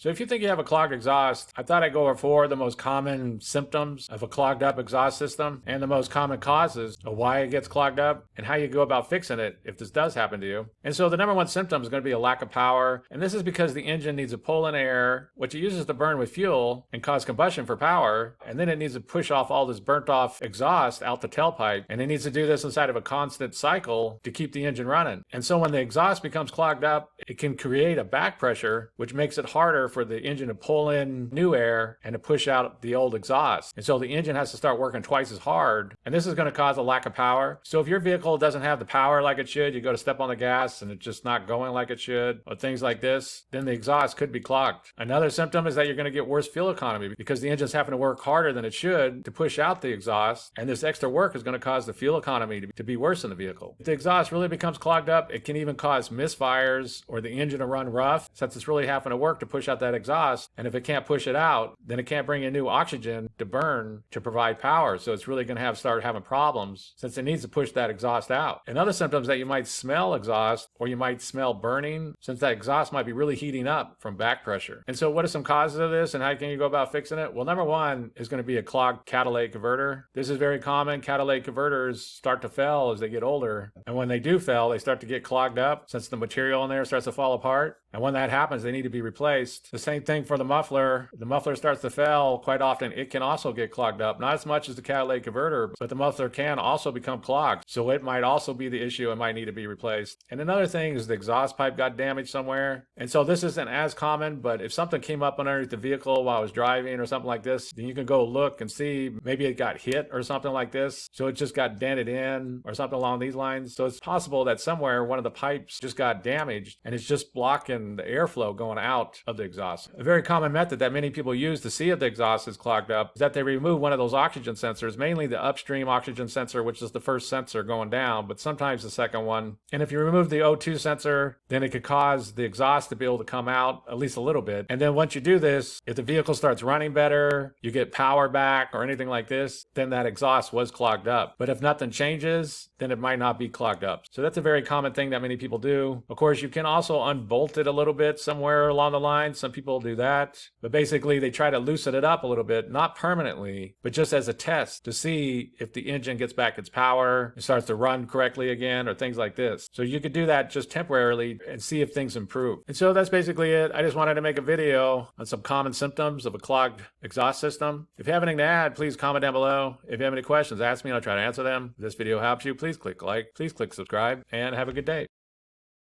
So if you think you have a clogged exhaust, I thought I'd go over 4 of the most common symptoms of a clogged up exhaust system and the most common causes of why it gets clogged up and how you go about fixing it if this does happen to you. And so the number one symptom is going to be a lack of power. And this is because the engine needs to pull in air, which it uses to burn with fuel and cause combustion for power. And then it needs to push off all this burnt off exhaust out the tailpipe. And it needs to do this inside of a constant cycle to keep the engine running. And so when the exhaust becomes clogged up, it can create a back pressure, which makes it harder for the engine to pull in new air and to push out the old exhaust. And so the engine has to start working twice as hard. And this is going to cause a lack of power. So if your vehicle doesn't have the power like it should, you go to step on the gas and it's just not going like it should, or things like this, then the exhaust could be clogged. Another symptom is that you're going to get worse fuel economy because the engine's having to work harder than it should to push out the exhaust. And this extra work is going to cause the fuel economy to be worse in the vehicle. If the exhaust really becomes clogged up, it can even cause misfires or the engine to run rough since it's really having to work to push out that exhaust. And if it can't push it out, then it can't bring in new oxygen to burn to provide power. So it's really going to start having problems since it needs to push that exhaust out. And other symptoms that you might smell exhaust or you might smell burning since that exhaust might be really heating up from back pressure. And so what are some causes of this and how can you go about fixing it? Well, number one is going to be a clogged catalytic converter. This is very common. Catalytic converters start to fail as they get older. And when they do fail, they start to get clogged up since the material in there starts to fall apart. And when that happens, they need to be replaced. The same thing for the muffler. The muffler starts to fail. Quite often, it can also get clogged up. Not as much as the catalytic converter, but the muffler can also become clogged. So it might also be the issue and might need to be replaced. And another thing is the exhaust pipe got damaged somewhere. And so this isn't as common, but if something came up underneath the vehicle while I was driving or something like this, then you can go look and see maybe it got hit or something like this. So it just got dented in or something along these lines. So it's possible that somewhere one of the pipes just got damaged and it's just blocking the airflow going out of the exhaust. A very common method that many people use to see if the exhaust is clogged up is that they remove one of those oxygen sensors, mainly the upstream oxygen sensor, which is the first sensor going down, but sometimes the second one. And if you remove the O2 sensor, then it could cause the exhaust to be able to come out at least a little bit. And then once you do this, if the vehicle starts running better, you get power back or anything like this, then that exhaust was clogged up. But if nothing changes, then it might not be clogged up. So that's a very common thing that many people do. Of course, you can also unbolt it a little bit somewhere along the line. Some people do that. But basically, they try to loosen it up a little bit, not permanently, but just as a test to see if the engine gets back its power, it starts to run correctly again, or things like this. So you could do that just temporarily and see if things improve. And so that's basically it. I just wanted to make a video on some common symptoms of a clogged exhaust system. If you have anything to add, please comment down below. If you have any questions, ask me and I'll try to answer them. If this video helps you, please click like, please click subscribe, and have a good day.